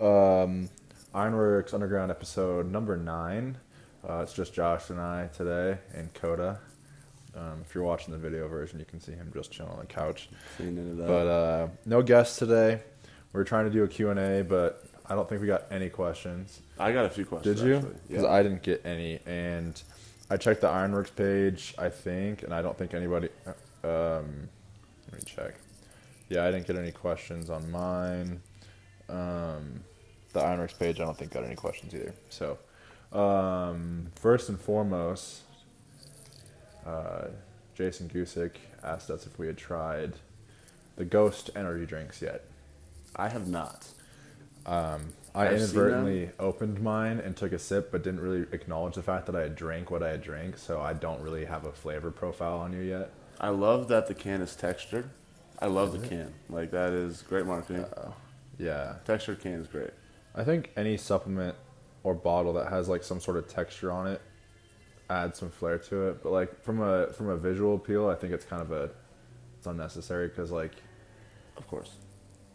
Ironworks Underground episode number 9. It's just Josh and I today and Coda. If you're watching the video version, you can see him just chilling on the couch. But no guests today. We're trying to do a Q&A, but I don't think we got any questions. I got a few questions. Did you? Because I didn't get any. And I checked the Ironworks page, I think, and I don't think anybody... let me check. Yeah, I didn't get any questions on mine. The Ironworks page, I don't think got any questions either. So, first and foremost, Jason Gusick asked us if we had tried the Ghost energy drinks yet. I have not. I inadvertently opened mine and took a sip, but didn't really acknowledge the fact that I had drank what I had drank, so I don't really have a flavor profile on you yet. I love that the can is textured. I love the can. Like, that is great marketing. Yeah. Textured can is great. I think any supplement or bottle that has like some sort of texture on it adds some flair to it. But like from a visual appeal, I think it's kind of it's unnecessary because like, of course,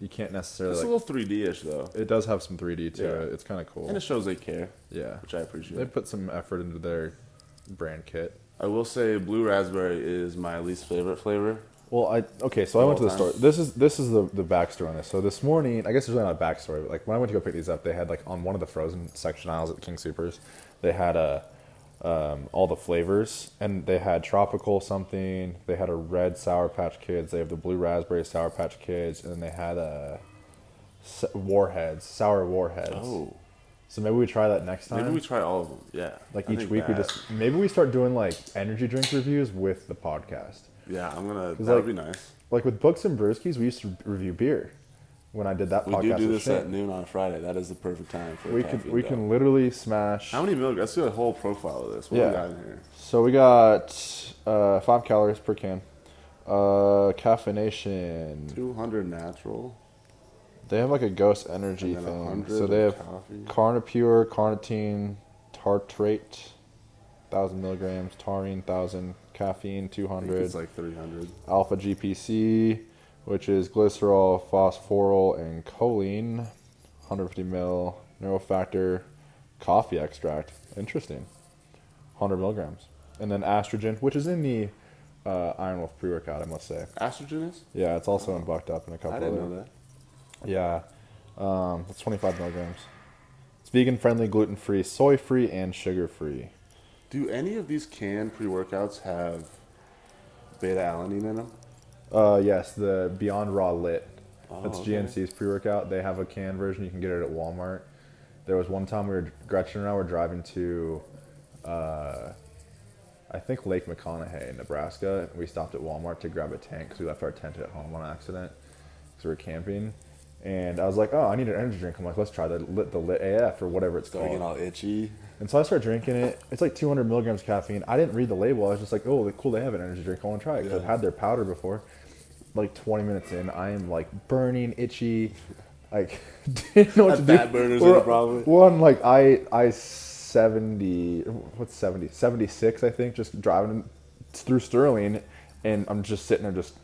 you can't necessarily. It's a little 3D-ish though. It does have some 3D to it. It's kind of cool, and it shows they care. Yeah, which I appreciate. They put some effort into their brand kit. I will say, blue raspberry is my least favorite flavor. Well, I went to the store. This is the backstory on this. So this morning, I guess there's really not a backstory, but like when I went to go pick these up, they had like on one of the frozen section aisles at King Soopers, they had all the flavors, and they had tropical something. They had a red Sour Patch Kids. They have the blue raspberry Sour Patch Kids, and then they had Warheads, sour Warheads. Oh. So maybe we try that next time. Maybe we try all of them. Yeah. Like each week maybe we start doing like energy drink reviews with the podcast. Yeah, that would be nice. Like with Books and Brewskis, we used to review beer when I did that podcast. We do this at noon on Friday. That is the perfect time for we can literally smash. How many milligrams? Let's do a whole profile of this. What do we got in here? So we got 5 calories per can. Caffeination. 200 natural. They have like a Ghost energy thing. So they have Carnipure, carnitine, tartrate, 1,000 milligrams, taurine, 1,000. Caffeine 200. It's like 300. Alpha GPC, which is glycerol, phosphorol, and choline. 150 mil. Neurofactor, coffee extract. Interesting. 100 milligrams. And then estrogen, which is in the Iron Wolf pre-workout, I must say. Estrogen is? Yeah, it's also in Bucked Up in a couple. I didn't know that. Yeah, it's 25 milligrams. It's vegan-friendly, gluten-free, soy-free, and sugar-free. Do any of these canned pre-workouts have beta-alanine in them? Yes, the Beyond Raw Lit. That's okay. GNC's pre-workout. They have a canned version. You can get it at Walmart. There was one time Gretchen and I were driving to, I think Lake McConaughey in Nebraska. And we stopped at Walmart to grab a tank because we left our tent at home on accident because we were camping. And I was like, oh, I need an energy drink. I'm like, let's try the Lit AF or whatever it's called. Getting all itchy. And so I started drinking it. It's like 200 milligrams caffeine. I didn't read the label. I was just like, oh, cool, they have an energy drink. I want to try it because I've had their powder before. Like 20 minutes in, I am like burning, itchy. Like, didn't know what to do. Fat burners in probably. One, like I 70, what's 70? 76, I think, just driving through Sterling. And I'm just sitting there just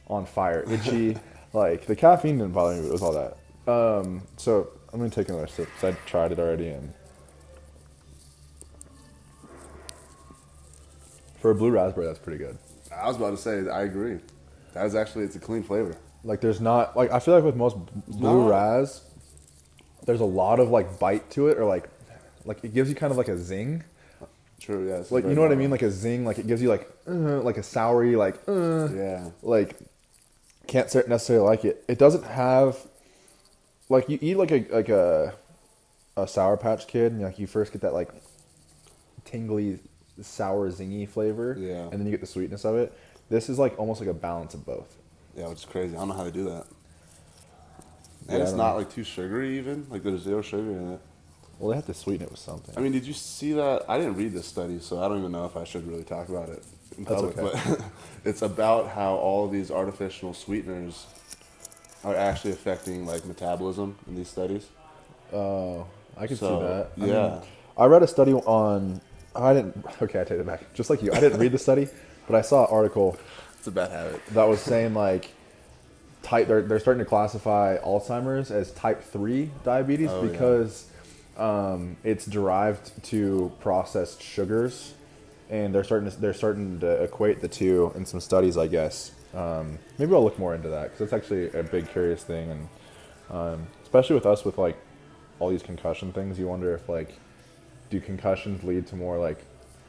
on fire, itchy. Like, the caffeine didn't bother me, but it was all that. So I'm going to take another sip because I tried it already. And for a blue raspberry, that's pretty good. I was about to say, I agree. It's a clean flavor. Like, there's not, like, I feel like with most blue raz, there's a lot of, like, bite to it, or, like it gives you kind of, like, a zing. True, yeah. Like, you know what I mean? Like, a zing, like, it gives you, like a soury, like, yeah. Like, can't necessarily like it. It doesn't have, like, you eat, like a Sour Patch Kid, and, like, you first get that, like, tingly, sour, zingy flavor. Yeah. And then you get the sweetness of it. This is like almost like a balance of both. Yeah, which is crazy. I don't know how to do that. And it's not like too sugary even. Like there's zero sugar in it. Well, they have to sweeten it with something. I mean, did you see that? I didn't read this study, so I don't even know if I should really talk about it in public. That's okay. But it's about how all of these artificial sweeteners are actually affecting like metabolism in these studies. Oh, I could see that. I mean, I read a study on. Okay, I take it back. Just like you, I didn't read the study. But I saw an article. It's a bad habit. That was saying like they're starting to classify Alzheimer's as type 3 diabetes because it's derived to processed sugars, and they're starting to equate the two in some studies, I guess. Maybe I'll look more into that because it's actually a big curious thing, and especially with us with like all these concussion things, you wonder if like do concussions lead to more like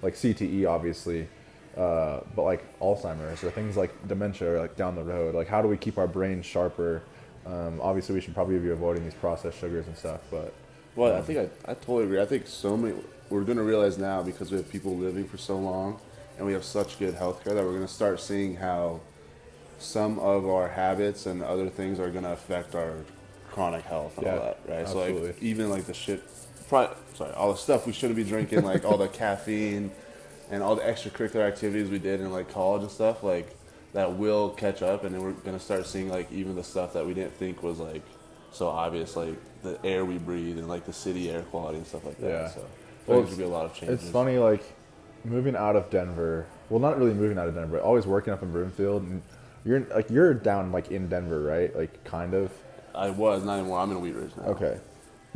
CTE obviously, but like Alzheimer's or things like dementia or like down the road. Like how do we keep our brains sharper? Obviously we should probably be avoiding these processed sugars and stuff, but well, I think I totally agree. I think we're going to realize now because we have people living for so long and we have such good healthcare that we're going to start seeing how some of our habits and other things are going to affect our chronic health and all that, right? Absolutely. So like even like all the stuff we shouldn't be drinking, like all the caffeine and all the extracurricular activities we did in like college and stuff, like that will catch up, and then we're going to start seeing like even the stuff that we didn't think was like so obvious, like the air we breathe and like the city air quality and stuff like that. Yeah. So Well, there's going to be a lot of changes. it's funny, like moving out of Denver. Well, not really moving out of Denver, but always working up in Broomfield, and you're down like in Denver, right? Like kind of. I was, not anymore. I'm in Wheat Ridge now. Okay.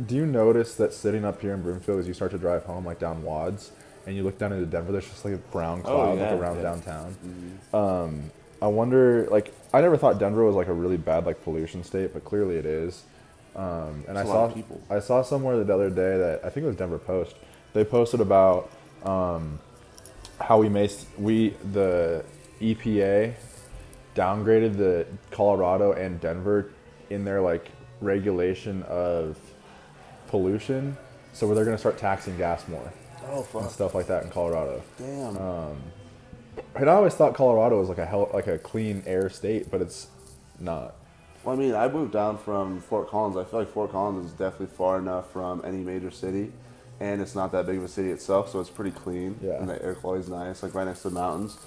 Do you notice that sitting up here in Broomfield, as you start to drive home, like down Wads, and you look down into Denver, there's just like a brown cloud like around downtown. Mm-hmm. I wonder, like, I never thought Denver was like a really bad like pollution state, but clearly it is. And I saw somewhere the other day that I think it was Denver Post. They posted about how the EPA downgraded the Colorado and Denver in their like regulation of pollution, so where they're going to start taxing gas more and stuff like that in Colorado. Damn. And I always thought Colorado was like a clean air state, but it's not. Well, I mean, I moved down from Fort Collins. I feel like Fort Collins is definitely far enough from any major city, and it's not that big of a city itself, so it's pretty clean. Yeah. And the air quality is nice, like right next to the mountains.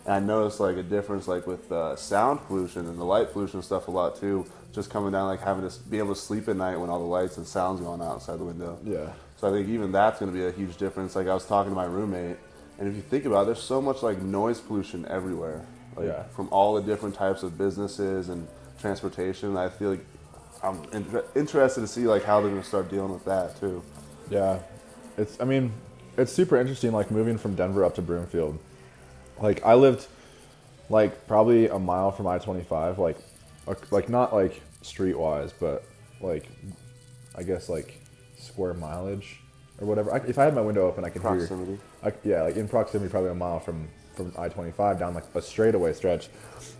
And I noticed like a difference like with sound pollution and the light pollution and stuff a lot too. Just coming down, like having to be able to sleep at night when all the lights and sounds going out outside the window. Yeah. So I think even that's going to be a huge difference. Like I was talking to my roommate, and if you think about it, there's so much like noise pollution everywhere. Like from all the different types of businesses and transportation. I feel like I'm interested to see like how they're going to start dealing with that too. Yeah. It's super interesting, like moving from Denver up to Broomfield. Like I lived like probably a mile from I-25, like not like streetwise, but like I guess like square mileage or whatever. If I had my window open, I could Proximity. hear. Like in proximity, probably a mile from I-25 down like a straightaway stretch,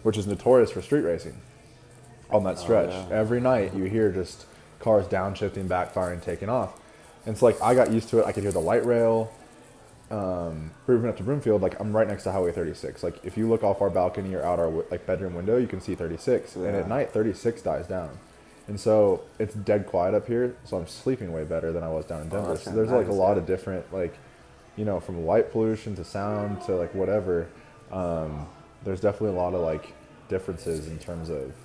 which is notorious for street racing. On that stretch, every night you hear just cars downshifting, backfiring, taking off, and it's like I got used to it. I could hear the light rail. Moving up to Broomfield, like I'm right next to Highway 36. Like if you look off our balcony or out our like bedroom window, you can see 36. And at night, 36 dies down, and so it's dead quiet up here. So I'm sleeping way better than I was down in Denver. So there's like a lot of different like, from light pollution to sound to like whatever. There's definitely a lot of like differences in terms of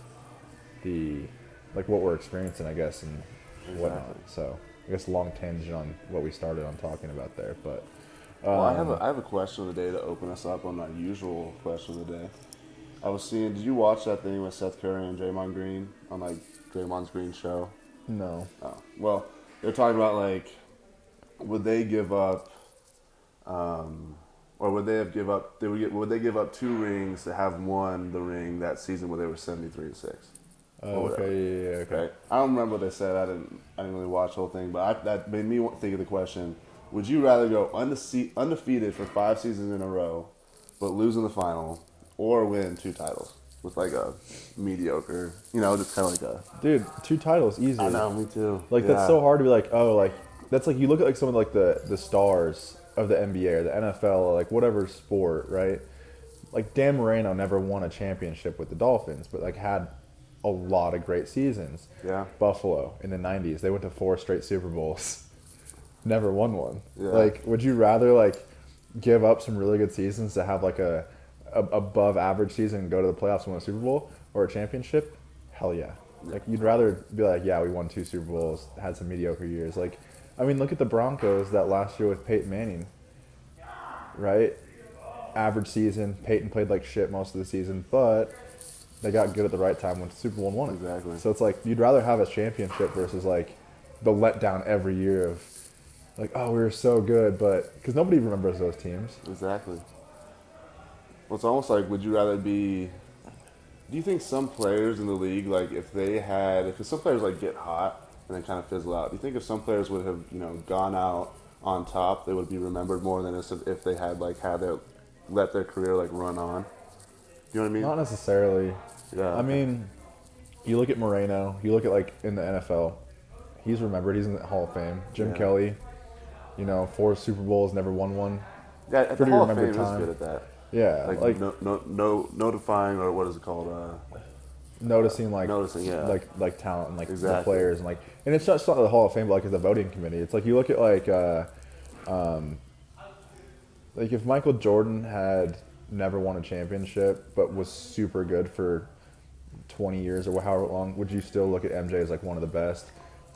the like what we're experiencing, I guess, and whatnot. So I guess long tangent on what we started on talking about there, but. Well, I have a question of the day to open us up on our usual question of the day. I was seeing, did you watch that thing with Seth Curry and Draymond Green on like Draymond's Green show? No. Oh, well, they're talking about like, would they give up, or would they give up 2 rings to have won the ring that season where they were 73-6? Okay. Okay. Right? I don't remember what they said. I didn't really watch the whole thing, but that made me think of the question. Would you rather go undefeated for 5 seasons in a row, but lose in the final, or win 2 titles with like a mediocre, just kind of like a... Dude, 2 titles, easy. I know, me too. Like, that's so hard to be like, oh, like, that's like, you look at like some of like the stars of the NBA or the NFL or like whatever sport, right? Like Dan Marino never won a championship with the Dolphins, but like had a lot of great seasons. Yeah. Buffalo in the 90s, they went to 4 straight Super Bowls. Never won one. Yeah. Like, would you rather like give up some really good seasons to have like a above average season and go to the playoffs and win a Super Bowl or a championship? Hell yeah. Like you'd rather be like, yeah, we won 2 Super Bowls, had some mediocre years. Like, I mean, look at the Broncos that last year with Peyton Manning, right? Average season. Peyton played like shit most of the season, but they got good at the right time when Super Bowl won it. Exactly. So it's like you'd rather have a championship versus like the letdown every year of like, oh, we were so good, but because nobody remembers those teams. Exactly. Well, it's almost like, would you rather be? Do you think some players in the league, like if they had, because some players like get hot and then kind of fizzle out. Do you think if some players would have, gone out on top, they would be remembered more than if they had like let their career like run on? You know what I mean? Not necessarily. Yeah. I mean, you look at Moreno. You look at like in the NFL, he's remembered. He's in the Hall of Fame. Jim Kelly, 4 Super Bowls, never won one. Yeah, the Pretty Hall of Fame remembered is time. good at that. Yeah, like notifying, or what is it called? noticing yeah. like talent and like the Exactly. players and it's not the Hall of Fame, but like as the voting committee. It's like you look at like if Michael Jordan had never won a championship but was super good for 20 years or however long, would you still look at MJ as like one of the best?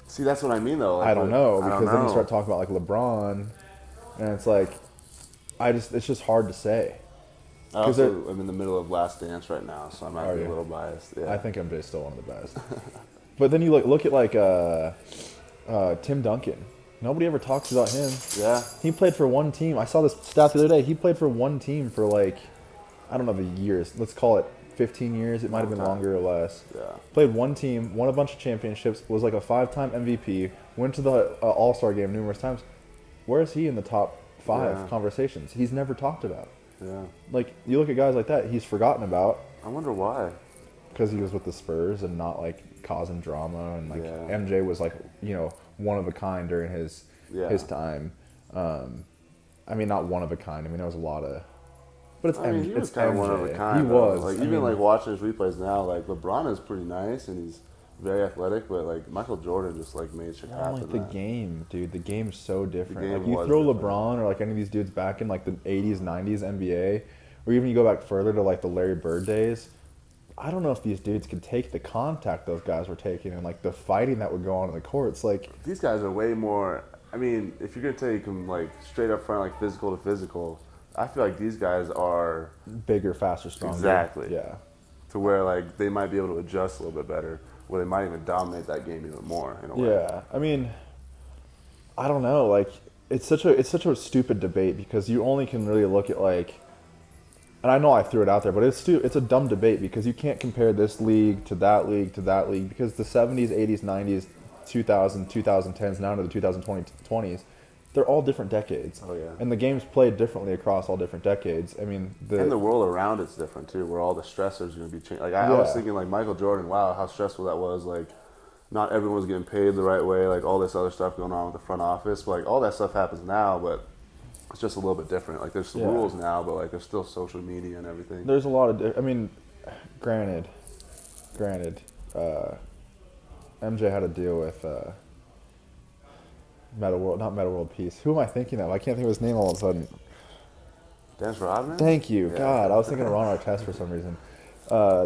See, that's what I mean though. Like, I don't know, I don't because then you know. start talking about like LeBron, and it's like it's just hard to say. I also am in the middle of Last Dance right now, so I might be a little biased. Yeah. I think MJ's still one of the best. But then you look at like Tim Duncan. Nobody ever talks about him. Yeah. He played for one team. I saw this stat the other day. He played for one team for like, I don't know the years. Let's call it 15 years. It might have been longer or less. Yeah. Played one team, won a bunch of championships, was like a 5-time MVP, went to the All-Star game numerous times. Where is he in the top 5 conversations? He's never talked about. Yeah. Like, you look at guys like that, he's forgotten about. I wonder why. Because he was with the Spurs and not like causing drama, and like MJ was like one of a kind during his time. I mean, not one of a kind. I mean, there was a lot of, but it's he was kind of MJ. one of a kind. He was like like watching his replays now. Like LeBron is pretty nice and he's very athletic, but like Michael Jordan just like made shit happen. like the game, dude. The game's so different. game Like you was throw different. LeBron or like any of these dudes back in like the 80s, 90s NBA, or even you go back further to like the Larry Bird days. I don't know if these dudes could take the contact those guys were taking and like the fighting that would go on in the courts. Like these guys are way more. I mean, if you're gonna take them like straight up front, like physical to physical, I feel like these guys are bigger, faster, stronger. Exactly. Yeah. To where like they might be able to adjust a little bit better, where they might even dominate that game even more in a way. Yeah, I mean, I don't know. Like, it's such a stupid debate because you only can really look at like, and I know I threw it out there, but it's a dumb debate because you can't compare this league to that league to that league because the 70s, 80s, 90s, 2000, 2010s, now to the 2020s, they're all different decades. Oh yeah. And the game's played differently across all different decades. I mean, and the world around it's different too, where all the stressors are going to be changed. Like I was thinking, like Michael Jordan, wow, how stressful that was. Like, not everyone was getting paid the right way. Like all this other stuff going on with the front office. But like all that stuff happens now, but it's just a little bit different. Like there's some rules now, but like there's still social media and everything. There's a lot of. I mean, granted, MJ had to deal with not Meta World Peace. Who am I thinking of? I can't think of his name all of a sudden. Dennis Rodman? Thank you. God, I was thinking of Ron Artest for some reason.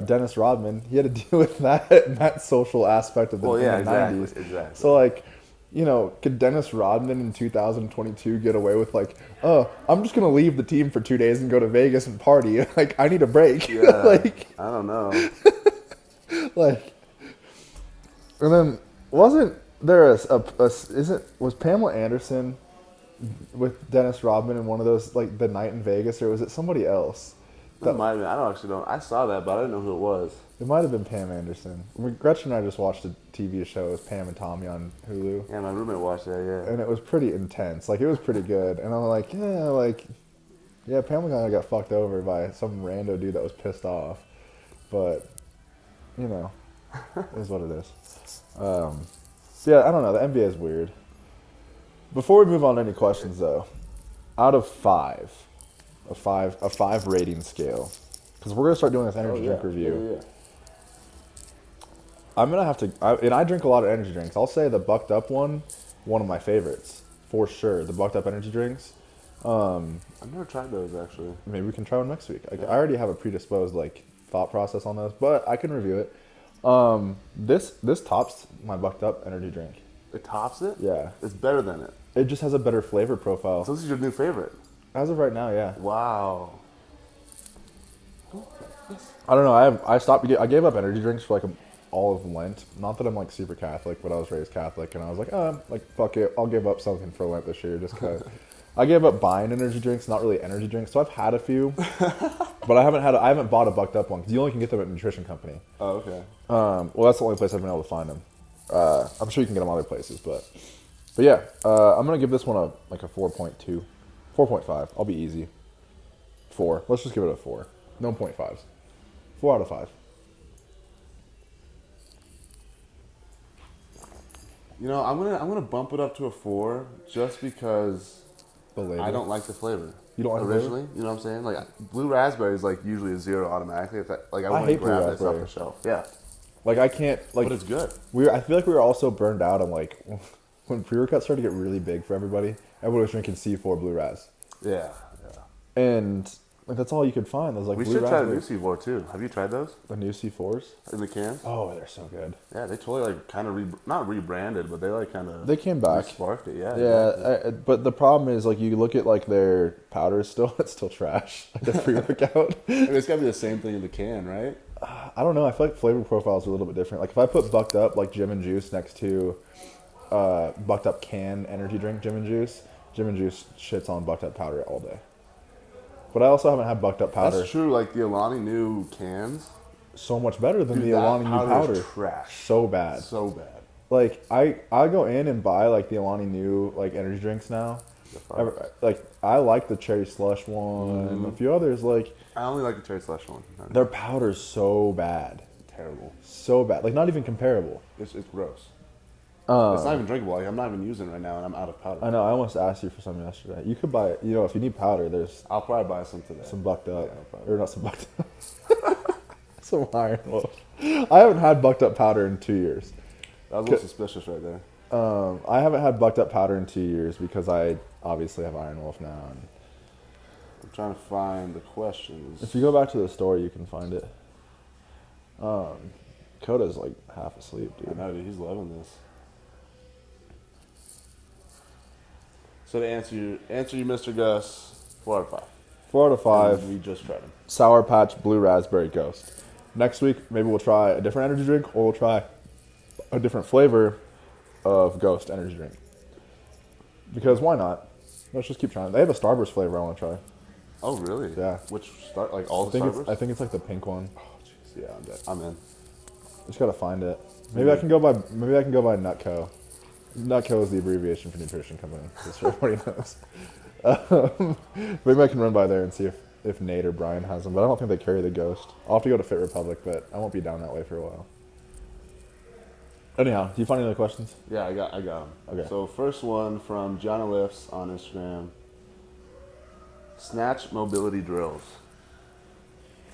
Dennis Rodman, he had to deal with that social aspect of the, in the 90s. Exactly. So, like, could Dennis Rodman in 2022 get away with, like, oh, I'm just going to leave the team for 2 days and go to Vegas and party? Like, I need a break. Yeah, like, I don't know. like, and then wasn't there was Pamela Anderson with Dennis Rodman in one of those, like, the night in Vegas, or was it somebody else? That might have been. I don't actually know. I saw that, but I didn't know who it was. It might have been Pam Anderson. Gretchen and I just watched a TV show. It was Pam and Tommy on Hulu. Yeah, my roommate watched that, yeah. And it was pretty intense. Like, it was pretty good. And I'm like, Pam kind of got fucked over by some rando dude that was pissed off. But, it is what it is. I don't know. The NBA is weird. Before we move on to any questions, though, out of 5, a 5 rating scale, because we're gonna start doing this energy drink review. Yeah. I'm gonna have to, and I drink a lot of energy drinks. I'll say the Bucked Up one of my favorites for sure. The Bucked Up energy drinks. I've never tried those actually. Maybe we can try one next week. I already have a predisposed thought process on those, but I can review it. This tops my Bucked Up energy drink. It tops it? Yeah. It's better than it. It just has a better flavor profile. So this is your new favorite? As of right now, yeah. Wow. I don't know. I gave up energy drinks for like all of Lent. Not that I'm like super Catholic, but I was raised Catholic, and I was like, like fuck it, I'll give up something for Lent this year just because. I gave up buying energy drinks, not really energy drinks. So I've had a few, but I haven't bought a bucked up one because you only can get them at a nutrition company. Oh, okay. Well, that's the only place I've been able to find them. I'm sure you can get them other places, but yeah, I'm gonna give this one a 4.2, 4.5. I'll be easy. 4. Let's just give it a 4. No 0.5s. 4 out of 5. You know, I'm gonna bump it up to a 4 just because I don't like the flavor. You don't like originally? The flavor? You know what I'm saying? Like blue raspberry is like usually a 0 automatically. If that, like I hate wouldn't grab blue this off raspberry. the shelf. Yeah. Like I can't like. But it's good. I feel like we were also burned out on like when pre-workout started to get really big for everybody. Everybody was drinking C4 blue raz. Yeah. And like that's all you could find. Those like We blue should try the raspberry. new C4 too. Have you tried those? The new C4s In the cans? Oh, they're so good. Yeah, they totally like kind of not rebranded, but they like kind of They came back. sparked it. Yeah. Yeah, Exactly. but the problem is like you look at like their powders still, it's still trash. Like the pre-workout. It's gotta be the same thing in the can, right? I don't know. I feel like flavor profiles are a little bit different. Like if I put bucked up like Gym and Juice next to bucked up can energy drink Gym and Juice shits on bucked up powder all day. But I also haven't had bucked up powder. That's true. Like the Alani new cans, So much better than dude, the that Alani new powder is powder. trash. So bad. So bad. Like I go in and buy like the Alani new like energy drinks now. Like I like the cherry slush one. A few others like. I only like the cherry slush one. Their powder's so bad. Terrible. So bad. Like not even comparable. It's gross. It's not even drinkable. Like I'm not even using it right now, and I'm out of powder. I know. I almost asked you for some yesterday. You could buy. You know, if you need powder, there's I'll probably buy some today. some bucked up, Yeah, probably. or not some bucked up. Some Iron Wolf. I haven't had bucked up powder in 2 years. That was a little suspicious right there. I haven't had bucked up powder in 2 years because I obviously have Iron Wolf now. And I'm trying to find the questions. if you go back to the store, you can find it. Coda's like half asleep, I dude. know, dude. He's loving this. So to answer you, Mr. Gus, 4 out of 5. 4 out of 5. And we just tried them. Sour Patch Blue Raspberry Ghost. Next week, maybe we'll try a different energy drink, or we'll try a different flavor of Ghost energy drink. Because why not? Let's just keep trying. They have a Starburst flavor I want to try. Oh, really? Yeah. Which start like all I the think Starburst? I think it's like the pink one. Oh, jeez. Yeah, I'm dead. I'm in. Just gotta find it. Maybe I can go by Nutco. Nutco is the abbreviation for nutrition company, just so everybody knows. Maybe I can run by there and see if Nate or Brian has them, but I don't think they carry the Ghost. I'll have to go to Fit Republic, but I won't be down that way for a while. Anyhow, do you find any other questions? Yeah, I got them. Okay. So first one from John Lifts on Instagram. Snatch mobility drills.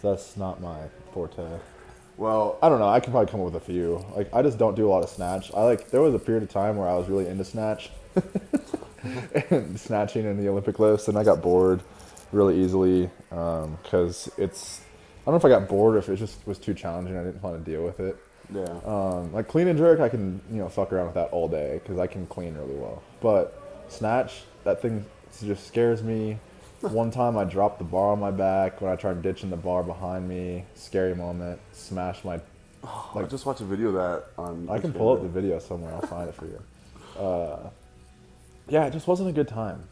That's not my forte. Well, I don't know. I can probably come up with a few. Like I just don't do a lot of snatch. There was a period of time where I was really into snatch, and snatching in the Olympic lifts, and I got bored really easily because it's. I don't know if I got bored or if it just was too challenging. I didn't want to deal with it. yeah. Like clean and jerk, I can fuck around with that all day because I can clean really well. But snatch, that thing just scares me. One time I dropped the bar on my back when I tried ditching the bar behind me. Scary moment. Smashed my. I just watched a video of that on. I can pull up the video somewhere. I'll find it for you. Yeah, it just wasn't a good time.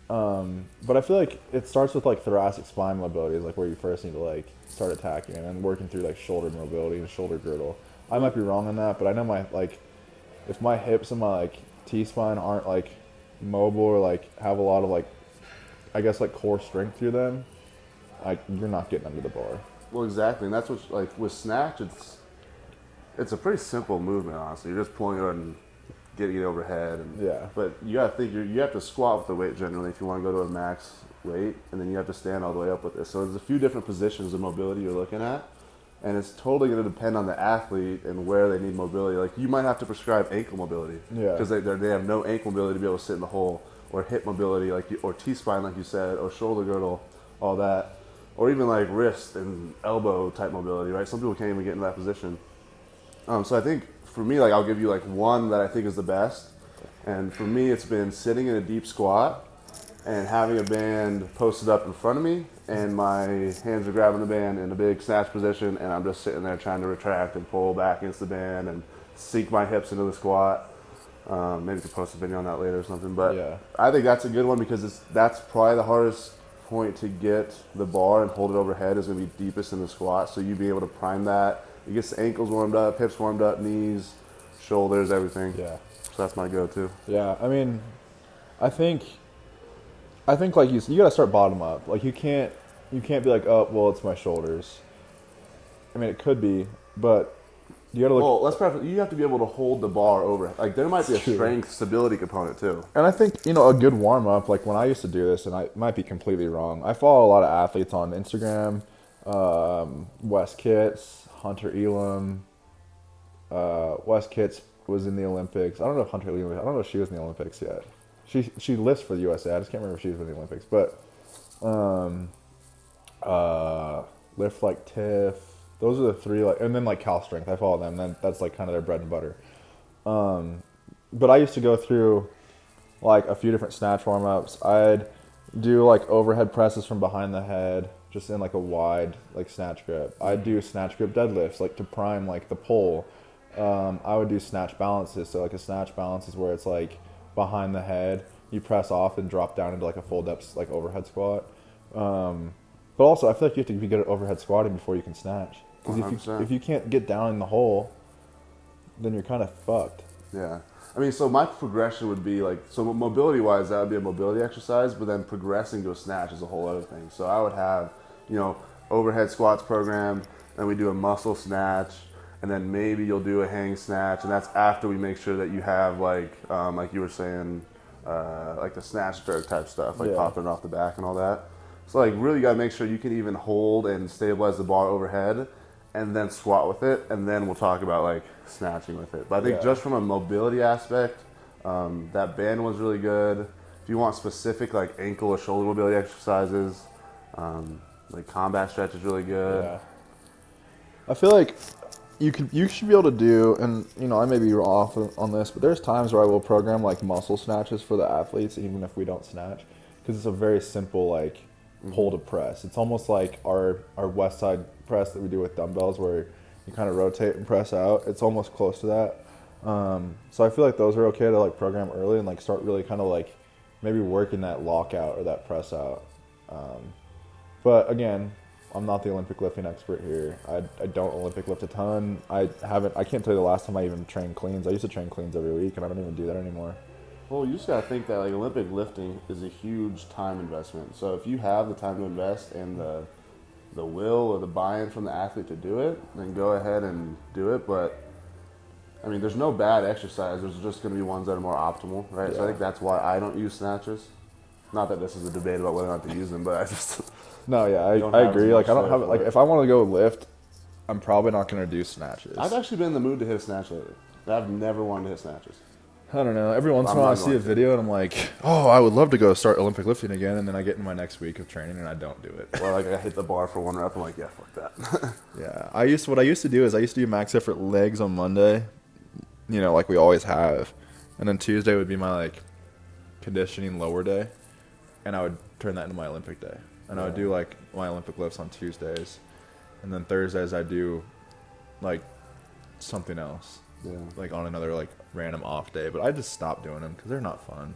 But I feel like it starts with like thoracic spine mobility, is like where you first need to like start attacking, and then working through like shoulder mobility and shoulder girdle. I might be wrong on that, but I know if my hips and my like T-spine aren't like mobile or like have a lot of like, I guess like core strength through them, like you're not getting under the bar. Well, exactly, and that's what like with snatch, it's a pretty simple movement. Honestly, you're just pulling it and getting it overhead. And, Yeah. But you gotta think you have to squat with the weight generally if you want to go to a max weight, and then you have to stand all the way up with it. So there's a few different positions of mobility you're looking at, and it's totally going to depend on the athlete and where they need mobility. Like you might have to prescribe ankle mobility, Yeah. because they have no ankle mobility to be able to sit in the hole, or hip mobility or T-spine like you said, or shoulder girdle, all that, or even like wrist and elbow type mobility. Right? Some people can't even get in that position. So I think for me, like I'll give you like one that I think is the best, and for me it's been sitting in a deep squat and having a band posted up in front of me and my hands are grabbing the band in a big snatch position, and I'm just sitting there trying to retract and pull back against the band and sink my hips into the squat. Maybe we could post a video on that later or something. But Yeah. I think that's a good one because that's probably the hardest point to get the bar and hold it overhead is going to be deepest in the squat. So you'd be able to prime that. You get the ankles warmed up, hips warmed up, knees, shoulders, everything. Yeah. So that's my go-to. Yeah. I mean, I think like you got to start bottom up. Like you can't be like, oh, well, it's my shoulders. I mean, it could be, but you got to look. Well, let's preface. You have to be able to hold the bar over. Like there might be a True. strength, stability component too. And I think, a good warm-up, like when I used to do this, and I might be completely wrong, I follow a lot of athletes on Instagram, Wes Kitts, Hunter Elam. Wes Kitts was in the Olympics. I don't know if Hunter Elam, I don't know if she was in the Olympics yet. She lifts for the USA. I just can't remember if she was in the Olympics. But Lift Like Tiff. Those are the three, and then Cal Strength. I follow them. Then that's kind of their bread and butter. But I used to go through a few different snatch warm ups. I'd do overhead presses from behind the head, just in a wide snatch grip. I'd do snatch grip deadlifts to prime the pull. I would do snatch balances. So a snatch balance is where it's behind the head, you press off and drop down into a full depth overhead squat. But also I feel you have to be good at overhead squatting before you can snatch. Because if you can't get down in the hole, then you're kind of fucked. Yeah. I mean, so my progression would be so mobility-wise, that would be a mobility exercise, but then progressing to a snatch is a whole other thing. So I would have, overhead squats program, then we do a muscle snatch, and then maybe you'll do a hang snatch, and that's after we make sure that you have, like you were saying, the snatch jerk type stuff, popping it off the back and all that. So, really you got to make sure you can even hold and stabilize the bar overhead, and then squat with it, and then we'll talk about snatching with it. But I think just from a mobility aspect, that band was really good. If you want specific ankle or shoulder mobility exercises, combat stretch is really good. Yeah. I feel you should be able to do, and I may be off on this, but there's times where I will program muscle snatches for the athletes, even if we don't snatch, because it's a very simple pull to press. It's almost like our west side press that we do with dumbbells where you kind of rotate and press out. It's almost close to that. So I feel those are okay to program early and start really kind of maybe working that lockout or that press out. But again, I'm not the Olympic lifting expert here. I don't Olympic lift a ton. I can't tell you the last time I even trained cleans. I used to train cleans every week and I don't even do that anymore. Well, you just gotta think that Olympic lifting is a huge time investment. So if you have the time to invest and the will or the buy-in from the athlete to do it, then go ahead and do it. But I mean, there's no bad exercise. There's just gonna be ones that are more optimal, right? Yeah. So I think that's why I don't use snatches. Not that this is a debate about whether or not to use them, but I just no, yeah, I agree. I don't have it. If I want to go lift, I'm probably not gonna do snatches. I've actually been in the mood to hit a snatch lately. I've never wanted to hit snatches. I don't know. Every once in a while I see a video and I'm like, oh, I would love to go start Olympic lifting again. And then I get in my next week of training and I don't do it. Well, I hit the bar for one rep. I'm like, yeah, fuck that. Yeah. What I used to do is I used to do max effort legs on Monday, like we always have. And then Tuesday would be my conditioning lower day. And I would turn that into my Olympic day. And I would do my Olympic lifts on Tuesdays. And then Thursdays I do something else. Yeah. On another random off day, but I just stopped doing them because they're not fun.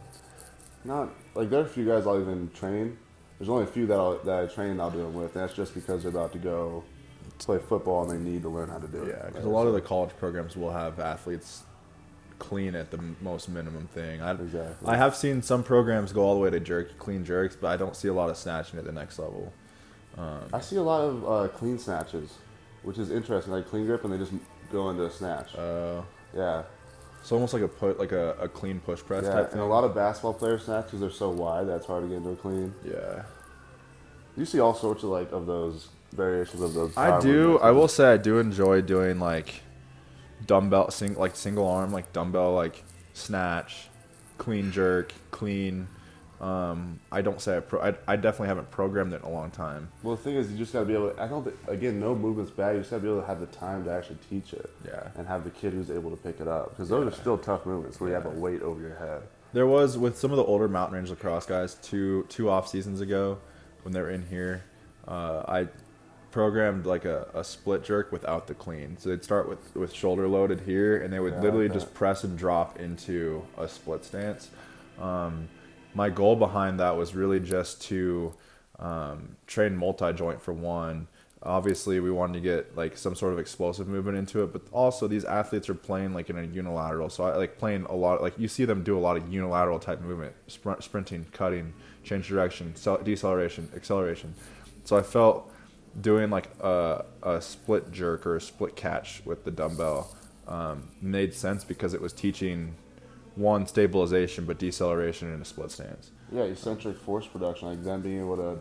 Not there are a few guys I'll even train. There's only a few that I train and I'll do them with. And that's just because they're about to go play football and they need to learn how to do it. Yeah, because a lot of the college programs will have athletes clean at the most minimum thing. Exactly. I have seen some programs go all the way to clean jerks, but I don't see a lot of snatching at the next level. I see a lot of clean snatches, which is interesting. Clean grip and they just go into a snatch. Yeah. It's almost like a clean push press type thing. And a lot of basketball player snatches are so wide that's hard to get into a clean. Yeah. You see all sorts of those variations of those. I do. I will say I do enjoy doing dumbbell single arm dumbbell snatch, clean jerk, clean. I don't say I definitely haven't programmed it in a long time. Well, the thing is, you just gotta be able to, again, no movement's bad. You just gotta be able to have the time to actually teach it. Yeah. And have the kid who's able to pick it up. Because those are still tough movements where you have a weight over your head. There was, with some of the older mountain range lacrosse guys, two off seasons ago, when they were in here, I programmed like a split jerk without the clean. So they'd start with shoulder loaded here, and they would literally just press and drop into a split stance. My goal behind that was really just to train multi-joint for one. Obviously, we wanted to get like some sort of explosive movement into it, but also these athletes are playing like in a unilateral. So I like playing a lot, like you see them do a lot of unilateral type movement, sprinting, cutting, change direction, deceleration, acceleration. So I felt doing like a split jerk or a split catch with the dumbbell made sense because it was teaching one, stabilization, but deceleration in a split stance. Yeah, eccentric force production, like them being able to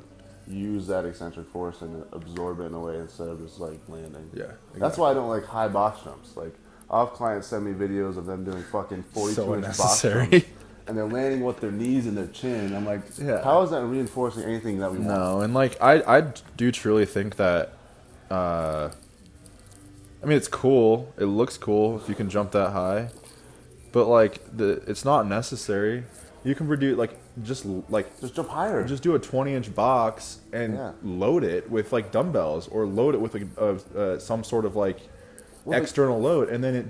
use that eccentric force and absorb it in a way instead of just like landing. Yeah, exactly. That's why I don't like high box jumps. Like, I'll have clients send me videos of them doing fucking 42-inch box jumps, and they're landing with their knees and their chin. I'm like, how is that reinforcing anything that we want? No, and like I do truly think that. I mean, it's cool. It looks cool if you can jump that high, but like it's not necessary. You can produce just jump higher. Just do a 20-inch box and load it with like dumbbells, or load it with some sort of like external load, and then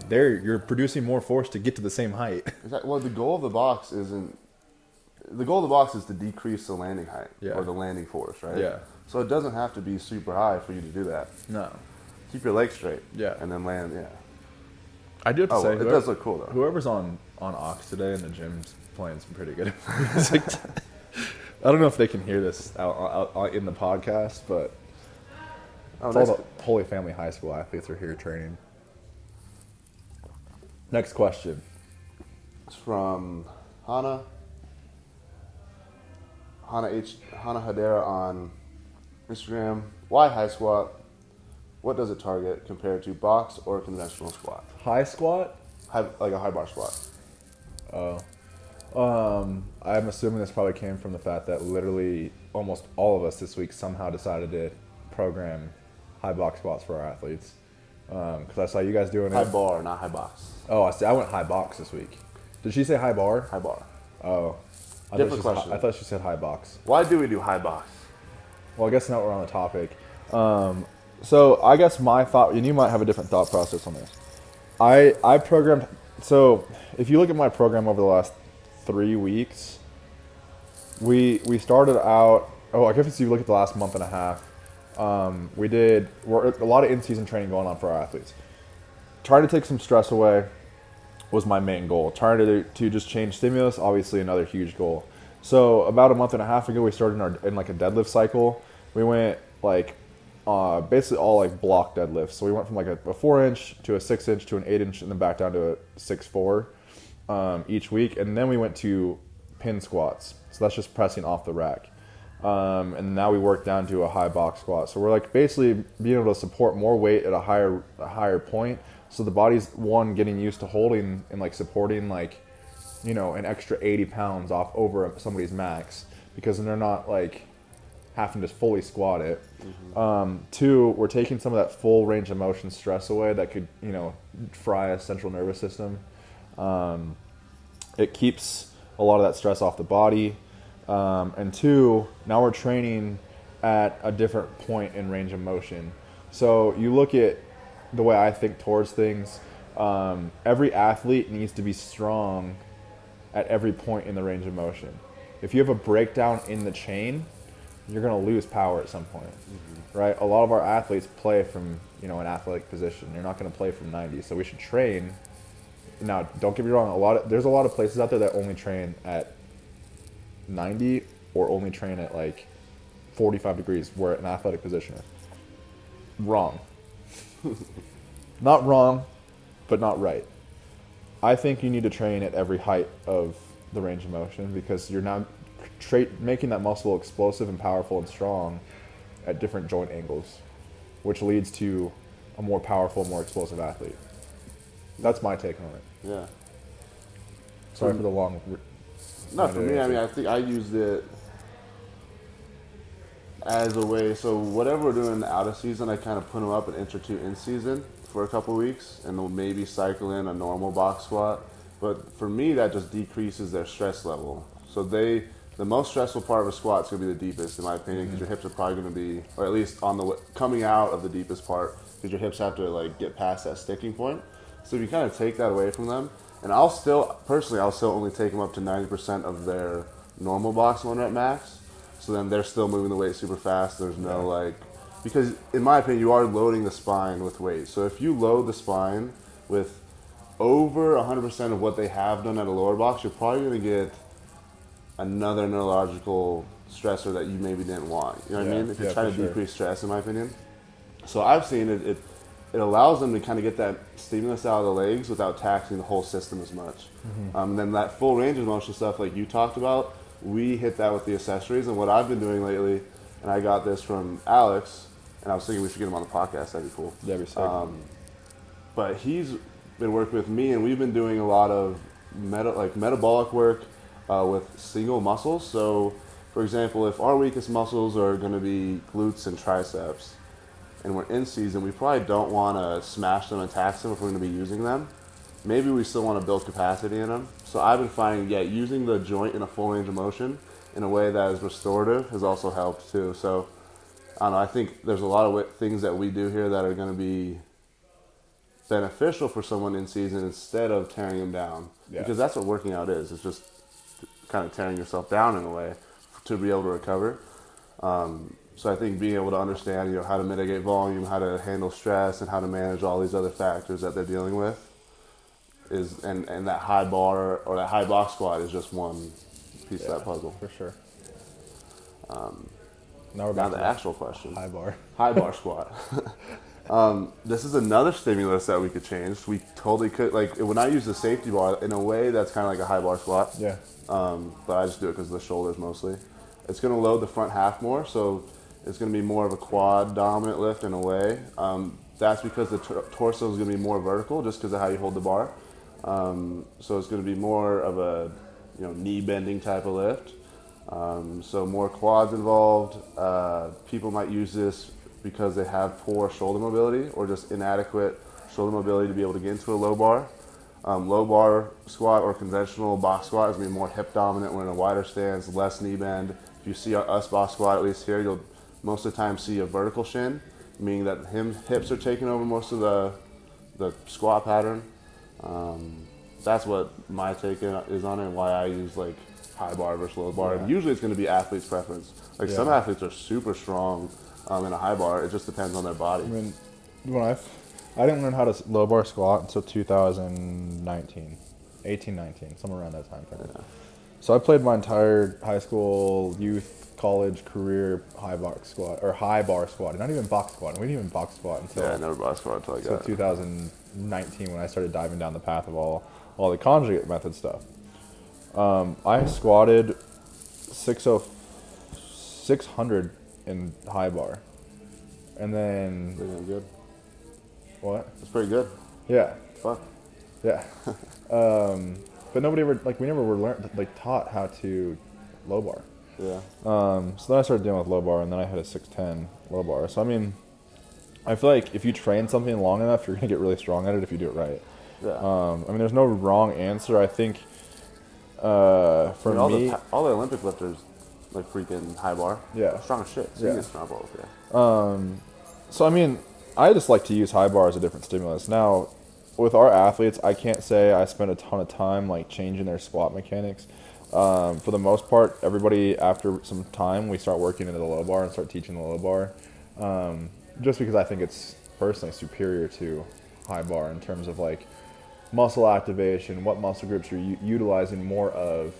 you're producing more force to get to the same height. Well, the goal of the box is to decrease the landing height or the landing force, right? Yeah. So it doesn't have to be super high for you to do that. No. Keep your legs straight. Yeah. And then land. Yeah. I do have to say, it does look cool though. Whoever's on Ox today in the gym's playing some pretty good music. I don't know if they can hear this out in the podcast, but all the Holy Family High School athletes are here training. Next question. It's from Hana Hadera on Instagram. Why high squat? What does it target compared to box or conventional squat? High squat? Like a high bar squat. Oh. I'm assuming this probably came from the fact that literally almost all of us this week somehow decided to program high box squats for our athletes. Because I saw you guys doing high bar, not high box. Oh, I went high box this week. Did she say high bar? High bar. Oh. Different question. I thought she said high box. Why do we do high box? Well, I guess now we're on the topic. So I guess my thought, and you might have a different thought process on this. I programmed, so if you look at my program over the last 3 weeks, we started out, I guess if you look at the last month and a half, we're a lot of in-season training going on for our athletes. Trying to take some stress away was my main goal. Trying to just change stimulus, obviously another huge goal. So about a month and a half ago, we started in like a deadlift cycle. We went like basically all like block deadlifts. So we went from like a 4-inch to a 6-inch to an 8-inch and then back down to a 6-4 each week. And then we went to pin squats. So that's just pressing off the rack. And now we work down to a high box squat. So we're like basically being able to support more weight at a higher point. So the body's getting used to holding and like supporting like, an extra 80 pounds off over somebody's max, because then they're not like having to fully squat it. Mm-hmm. 2, we're taking some of that full range of motion stress away that could, fry a central nervous system. It keeps a lot of that stress off the body. And 2, now we're training at a different point in range of motion. So you look at the way I think towards things, every athlete needs to be strong at every point in the range of motion. If you have a breakdown in the chain, you're going to lose power at some point, right? A lot of our athletes play from, an athletic position. You're not going to play from 90. So we should train. Now, don't get me wrong. There's a lot of places out there that only train at 90 or only train at like 45 degrees where an athletic position is. Wrong. Not wrong, but not right. I think you need to train at every height of the range of motion, because you're now making that muscle explosive and powerful and strong at different joint angles, which leads to a more powerful, more explosive athlete. That's my take on it. Yeah. Sorry for the long... No, for me, I think I used it as a way, so whatever we're doing in the out of season, I kind of put them up and enter to in season for a couple weeks, and they'll maybe cycle in a normal box squat. But for me, that just decreases their stress level. So they the most stressful part of a squat is going to be the deepest, in my opinion, because your hips are probably going to be, or at least on the coming out of the deepest part, because your hips have to like get past that sticking point. So if you kind of take that away from them, and I'll still only take them up to 90% of their normal box 1 rep max. So then they're still moving the weight super fast. There's no like, because in my opinion, you are loading the spine with weight. So if you load the spine with over 100% of what they have done at a lower box, you're probably going to get another neurological stressor that you maybe didn't want. You know what I mean? If you're trying to decrease stress, in my opinion. So I've seen it allows them to kind of get that stimulus out of the legs without taxing the whole system as much. Then that full range of motion stuff like you talked about, we hit that with the accessories. And what I've been doing lately, and I got this from Alex, and I was thinking we should get him on the podcast, that'd be cool. That'd be sick. But he's been working with me, and we've been doing a lot of metabolic work with single muscles. So, for example, if our weakest muscles are going to be glutes and triceps, and we're in season, we probably don't want to smash them and tax them if we're going to be using them. Maybe we still want to build capacity in them. So I've been finding, using the joint in a full range of motion in a way that is restorative has also helped too. So I don't know, I think there's a lot of things that we do here that are going to be beneficial for someone in season instead of tearing them down. Yeah. Because that's what working out is. It's just kind of tearing yourself down in a way to be able to recover. So I think being able to understand, how to mitigate volume, how to handle stress, and how to manage all these other factors that they're dealing with and that high bar or that high box squat is just one piece of that puzzle. For sure. Now we're back to the actual question. High bar. High bar squat. This is another stimulus that we could change. We totally could, like when I use the safety bar, in a way that's kind of like a high bar squat. Yeah. But I just do it because of the shoulders mostly. It's going to load the front half more, so it's going to be more of a quad dominant lift in a way. That's because the torso is going to be more vertical just because of how you hold the bar. So it's going to be more of a knee bending type of lift. So more quads involved. People might use this because they have poor shoulder mobility or just inadequate shoulder mobility to be able to get into a low bar. Low bar squat or conventional box squat is going to be more hip dominant. We're in a wider stance, less knee bend. If you see us box squat, at least here, you'll most of the time see a vertical shin, meaning that hips are taking over most of the squat pattern. That's what my take is on it and why I use like high bar versus low bar. And usually it's going to be athlete's preference. Like some athletes are super strong in a high bar. It just depends on their body. I mean, I didn't learn how to low bar squat until 2019, 18, 19, somewhere around that time frame. Yeah. So I played my entire high school, youth, college career high bar squat, not even box squat. We didn't even box squat until I never box squat until I got 2019 when I started diving down the path of all the conjugate method stuff. I squatted 600 in high bar, and then pretty good. What? That's pretty good. Yeah. Fuck. Yeah. But nobody ever we never were taught how to low bar. Yeah. So then I started dealing with low bar, and then I had a 610 low bar. So I mean, I feel like if you train something long enough, you're gonna get really strong at it if you do it right. Yeah. I mean, there's no wrong answer. I think all the Olympic lifters like freaking high bar. Yeah. Strong as shit. So you get strong balls. Yeah. So I mean, I just like to use high bar as a different stimulus. Now, with our athletes, I can't say I spend a ton of time like changing their squat mechanics. For the most part, everybody after some time we start working into the low bar and start teaching the low bar, just because I think it's personally superior to high bar in terms of like muscle activation, what muscle groups you're utilizing more of.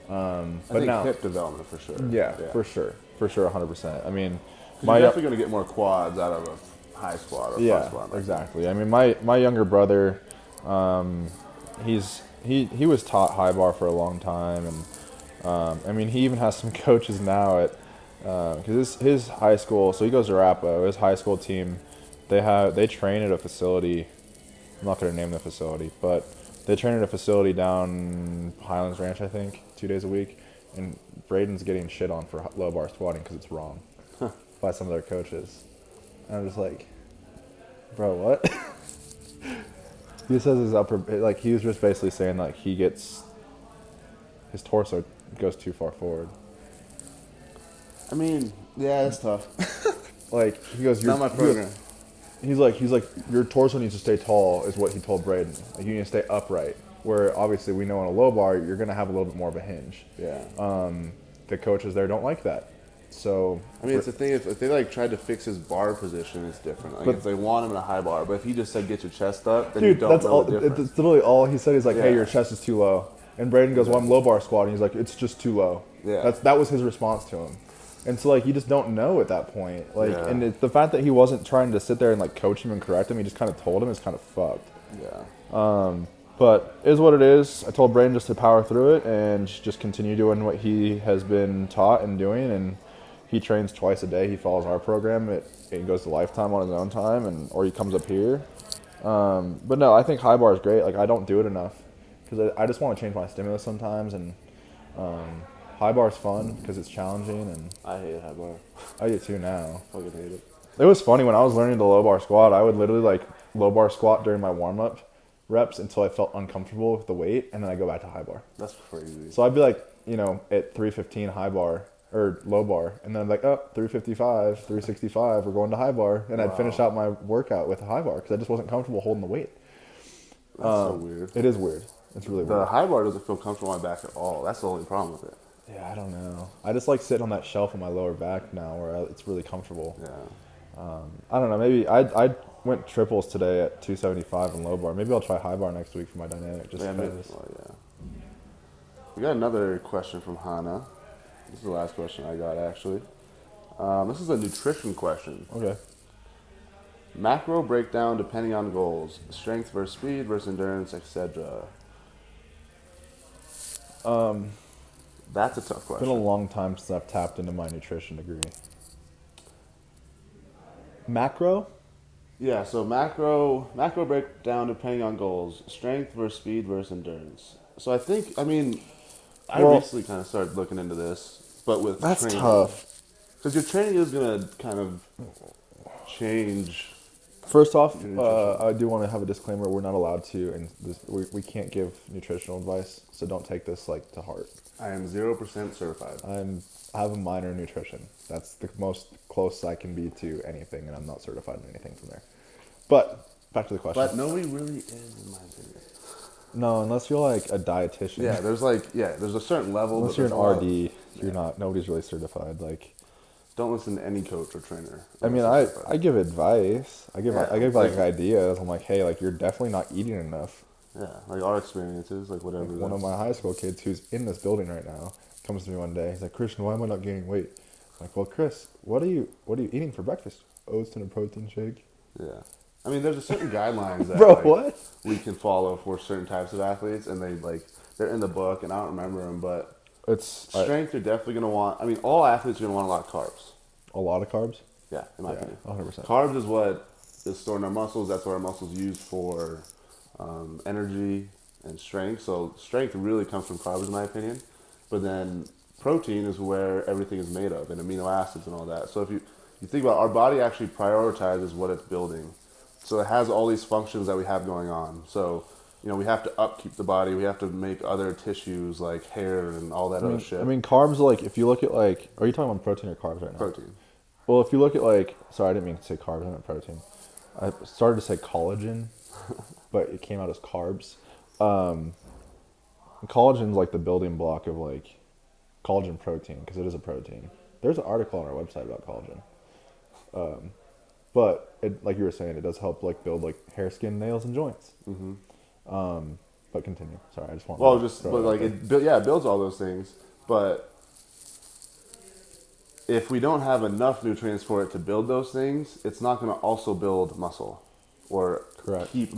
I think hip development for sure. Yeah, for sure, 100%. I mean, you're definitely going to get more quads out of a high squat or front squat. Exactly. I mean, my younger brother, he was taught high bar for a long time, and I mean, he even has some coaches now at because his high school. So he goes to Rapo. His high school team, they train at a facility. I'm not going to name the facility, but they train at a facility down Highlands Ranch, I think, 2 days a week. And Braden's getting shit on for low bar squatting because it's wrong by some of their coaches. And I'm just like, bro, what? He says his upper, he was just basically saying his torso goes too far forward. I mean, yeah, that's tough. Like he goes, Not my program. He's like, your torso needs to stay tall, is what he told Braden. Like you need to stay upright. Where obviously we know in a low bar you're gonna have a little bit more of a hinge. Yeah. The coaches there don't like that. So I mean, it's the thing. If they like tried to fix his bar position, it's different. Like But- if they want him in a high bar, but if he just said get your chest up, then dude, you don't that's know all. the difference. It's literally all he said. He's like, hey, Yeah. your chest is too low. And Braden goes, well, I'm low bar squatting. He's like, it's just too low. Yeah. That was his response to him. And so like you just don't know at that point. Like, Yeah. and the fact that he wasn't trying to sit there and like coach him and correct him, he just kind of told him is kind of fucked. Yeah. But it is what it is. I told Braden just to power through it and just continue doing what he has been taught and doing. And he trains twice a day. He follows our program. He goes to Lifetime on his own time, or he comes up here. But no, I think high bar is great. Like I don't do it enough because I just want to change my stimulus sometimes. And high bar is fun because it's challenging, and I hate high bar. I do too now. Fucking hate it. It was funny when I was learning the low bar squat. I would literally like low bar squat during my warm up reps until I felt uncomfortable with the weight, and then I go back to high bar. That's crazy. So I'd be like, at 315 high bar or low bar, and then I'm like, 355, 365, we're going to high bar, and I'd finish out my workout with a high bar because I just wasn't comfortable holding the weight. That's so weird. It is weird. It's really The weird. high bar doesn't feel comfortable on my back at all. That's the only problem with it. Yeah, I don't know. I just like sitting on that shelf on my lower back now where it's really comfortable. Yeah. I don't know. Maybe I went triples today at 275 and low bar. Maybe I'll try high bar next week for my dynamic. Just Yeah, because. yeah. We got another question from Hannah. This is the last question I got, actually. This is a nutrition question. Okay. Macro breakdown depending on goals. Strength versus speed versus endurance, etc. That's a tough It's been a question. long time since I've tapped into my nutrition degree. Macro? Yeah, so macro breakdown depending on goals. Strength versus speed versus endurance. So I Well- recently kind of started looking into this, but with That's training. tough. Because your training is going to kind of change. First off, Nutrition. I do want to have a disclaimer. We're not allowed to, and we can't give nutritional advice, so don't take this like to heart. I am 0% certified. I have a minor in nutrition. That's the most close I can be to anything, and I'm not certified in anything from there. But back to the question. But nobody really is, in my opinion. No, unless you're like a dietitian. Yeah, there's a certain level. Unless but you're an there's a lot of- RD, you're not. Nobody's really certified. Like, Don't listen to any coach or trainer. I mean, I give advice. I give Yeah, like like- ideas. I'm like, hey, like you're definitely not eating enough. Yeah, like our experiences, like whatever. One of my high school kids who's in this building right now comes to me one day. He's like, Christian, why am I not gaining weight? I'm like, well, Chris, what are you eating for breakfast? Oats and a protein shake. Yeah. I mean, there's a certain guidelines that Bro, like, what? we can follow for certain types of athletes, and they're in the book, and I don't remember them, but It's strength you're definitely gonna want. I mean, all athletes are gonna want a lot of carbs. a lot of carbs. Yeah, in my Yeah, opinion. 100%. Carbs is what is stored in our muscles. That's what our muscles use for energy and strength. So strength really comes from carbs, in my opinion. But then protein is where everything is made of, and amino acids and all that. So if you think about it, our body actually prioritizes what it's building. So it has all these functions that we have going on. So we have to upkeep the body. We have to make other tissues like hair and all that other shit. I mean, carbs, like, if you look at, like, are you talking about protein or carbs right now? protein. Well, if you look at, like, sorry, I didn't mean to say carbs, I meant protein. I started to say collagen, but it came out as carbs. Collagen's like the building block of, like, collagen protein, because it is a protein. There's an article on our website about collagen. But, like you were saying, it does help, like, build, like, hair, skin, nails, and joints. Mm-hmm. But continue. Sorry, I just want It builds all those things. But if we don't have enough nutrients for it to build those things, it's not going to also build muscle or Correct. keep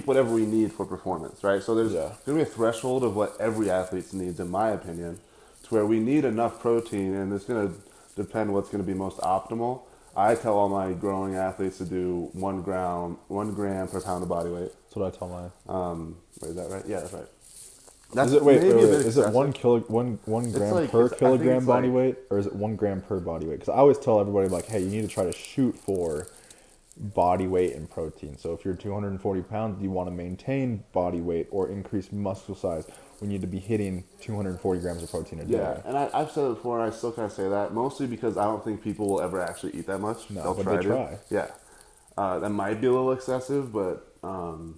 whatever we need for performance, right? So there's going to be a threshold of what every athlete needs, in my opinion, to where we need enough protein, and it's going to depend what's going to be most optimal. I tell all my growing athletes to do 1 gram per pound of body weight. That's what I tell mine. Wait, is that right? Yeah, that's right. Is it, wait, maybe a bit is it excessive. 1 gram like- per I think kilogram it's body like- weight, or is it 1 gram per body weight? Because I always tell everybody, like, hey, you need to try to shoot for body weight and protein. So if you're 240 pounds, you want to maintain body weight or increase muscle size we need to be hitting 240 grams of protein a day. Yeah, and I've said it before, and I still kind of say that, mostly because I don't think people will ever actually eat that much. No, They'll but try they to. try. Yeah. That might be a little excessive, but, and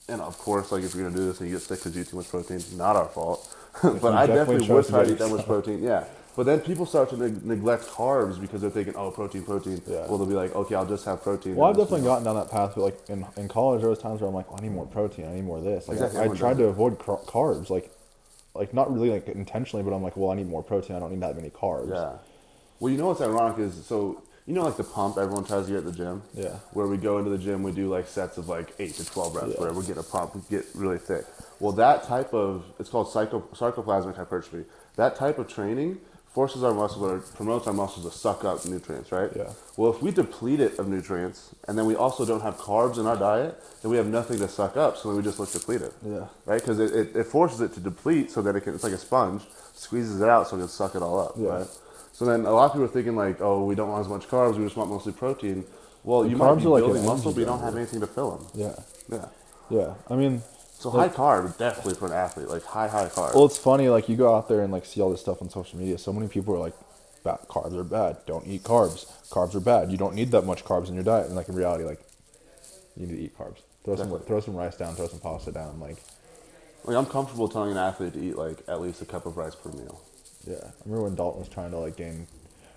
of course, like, if you're going to do this and you get sick because you eat too much protein, it's not our fault. But I definitely would try to eat that much protein, yeah. But then people start to neglect carbs because they're thinking, oh, protein. Yeah. Well, they'll be like, okay, I'll just have protein. Well, I've definitely gotten down that path. But like in college, there was times where I'm like, well, I need more protein. I need more of this. Like Exactly. I tried to avoid carbs, like not really like intentionally, but I'm like, well, I need more protein. I don't need that many carbs. Yeah. Well, you know what's ironic is, so, you know, like the pump everyone tries to get at the gym? Yeah. Where we go into the gym, we do like sets of like 8 to 12 reps, where we get a pump, we get really thick. Well, that type of, it's called sarcoplasmic hypertrophy. That type of training forces our muscles, or promotes our muscles to suck up nutrients, right? Yeah. Well, if we deplete it of nutrients, and then we also don't have carbs in our diet, then we have nothing to suck up, so then we just look depleted. Yeah. Right? Because it forces it to deplete so that it's like a sponge, squeezes it out so it can suck it all up, right? So then a lot of people are thinking like, oh, we don't want as much carbs, we just want mostly protein. Well, you might be building muscle, but you don't have anything to fill them. Yeah. Yeah. Yeah. I mean, so high carb, definitely for an athlete, like high carb. well, it's funny, like you go out there and like see all this stuff on social media. So many people are like, carbs are bad. Don't eat carbs. Carbs are bad. You don't need that much carbs in your diet. And like in reality, like you need to eat carbs. Throw some rice down. Throw some pasta down. Like I'm comfortable telling an athlete to eat like at least a cup of rice per meal. Yeah, I remember when Dalton was trying to like gain.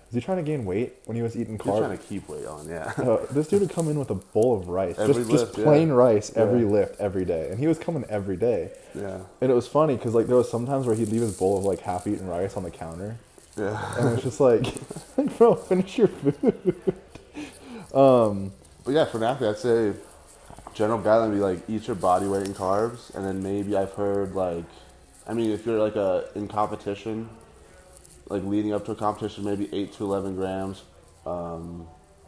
Was he trying to gain weight when he was eating carbs? He's trying to keep weight on, yeah. This dude would come in with a bowl of rice, just lift, plain rice every lift every day, and he was coming every day. Yeah. And it was funny because like there was sometimes where he'd leave his bowl of like half-eaten rice on the counter. Yeah. And it was just like, bro, finish your food. But yeah, for an athlete, I'd say general guideline would be like eat your body weight in carbs, and then maybe I've heard like, I mean, if you're like in competition, like leading up to a competition, maybe 8 to 11 grams of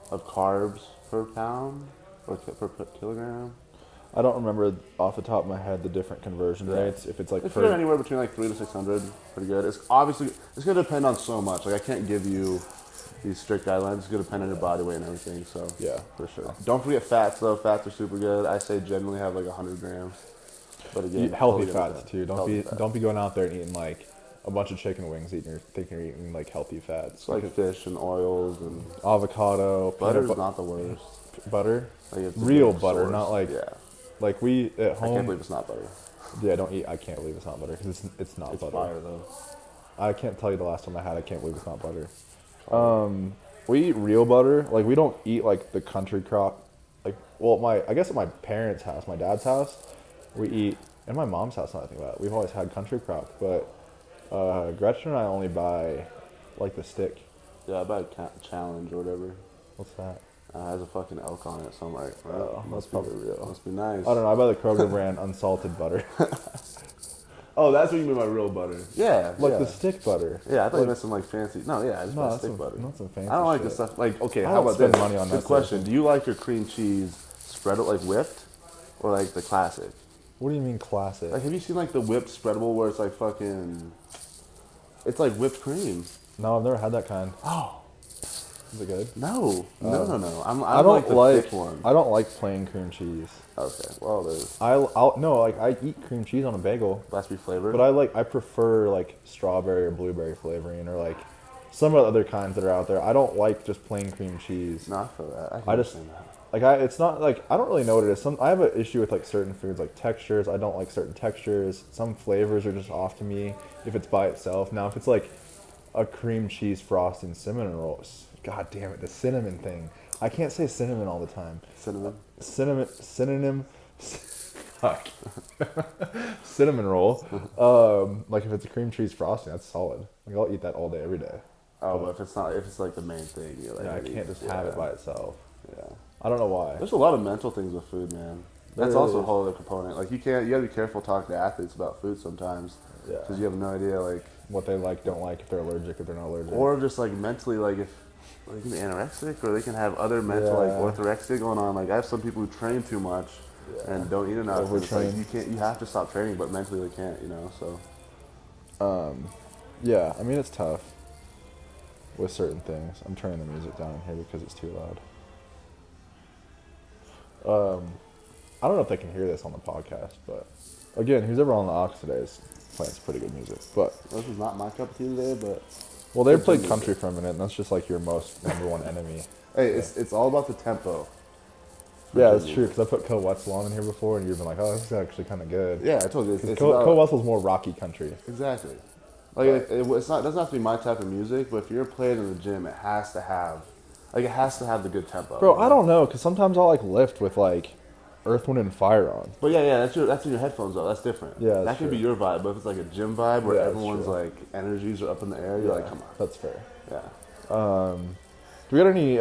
carbs per pound or per kilogram. I don't remember off the top of my head the different conversion rates. If it's like if you're anywhere between like 300 to 600, pretty good. It's obviously it's gonna depend on so much. Like I can't give you these strict guidelines. It's gonna depend on your body weight and everything. So yeah, for sure. Don't forget fats though. Fats are super good. I say generally have like 100 grams. But again, eat healthy fats too. Don't be going out there and eating like a bunch of chicken wings, thinking you're eating like healthy fats. Like fish and oils and avocado. Butter's not the worst. Butter, like it's real butter, source. not like like we at home. I can't believe it's not butter. Yeah, don't eat. I can't believe it's not butter because it's not butter. It's fire though. I can't tell you the last time I had. I can't believe it's not butter. We eat real butter. Like we don't eat like the country crop. Like I guess at my parents' house, my dad's house, we eat, and my mom's house. Not think about it. We've always had country crop, but Gretchen and I only buy like the stick. Yeah, I buy Challenge or whatever. What's that? Has a fucking elk on it, so I'm like, oh, must probably real. Must be nice. I don't know. I buy the Kroger brand unsalted butter. Oh, that's what you mean by real butter. Yeah, like the stick butter. Yeah, I thought you meant some like fancy. No, yeah, I just buy stick butter. Not some fancy. I don't like shit. the stuff. Like, okay, I how about this? money on Good that question. Do you like your cream cheese spread like whipped, or like the classic? What do you mean classic? Like, have you seen like the whipped spreadable where it's like fucking? It's like whipped cream. No, I've never had that kind. Oh. Is it good? No. I don't like thick one. I don't like plain cream cheese. Okay, well, there's. I eat cream cheese on a bagel. That's be flavored. But I prefer like strawberry or blueberry flavoring or like some of the other kinds that are out there. I don't like just plain cream cheese. Not for that. It's not like I don't really know what it is. I have an issue with like certain foods, like textures. I don't like certain textures. Some flavors are just off to me if it's by itself. Now if it's like a cream cheese frosting cinnamon roll, god damn it, the cinnamon thing. I can't say cinnamon all the time. Synonym. Fuck. Cinnamon roll. Like if it's a cream cheese frosting, that's solid. Like I'll eat that all day, every day. Oh, but if it's like the main thing, you're like, yeah, I can't just have it by itself. Yeah. I don't know why. There's a lot of mental things with food, man. That's also a whole other component. Like you gotta be careful talking to athletes about food sometimes. Yeah. Because you have no idea like what they like, don't like, if they're allergic, if they're not allergic. Or just like mentally, like if they can be anorexic or they can have other mental like orthorexia going on. Like I have some people who train too much and don't eat enough. It's like you have to stop training, but mentally they can't, so. Yeah, I mean it's tough with certain things. I'm turning the music down in here because it's too loud. I don't know if they can hear this on the podcast, but again, who's ever on the aux today is playing some pretty good music. But This is not my cup of tea today, but well, they played country for a minute, and that's just like your most number one enemy. hey, it's all about the tempo. Yeah, that's true. Because I put Cole Wetzel on in here before, and you've been like, "Oh, this is actually kind of good." Yeah, I told you. It's Cole Wetzel's more rocky country. Exactly. Like it's not. It doesn't have to be my type of music, but if you're playing in the gym, it has to have the good tempo. Bro, I don't know, because sometimes I'll like lift with like Earth, Wind, and Fire on. But yeah, that's in your headphones though. That's different. Yeah, that could be your vibe. But if it's like a gym vibe where Yeah, that's everyone's true. like energies are up in the air, you're like, come on. That's fair. Yeah. Do we got any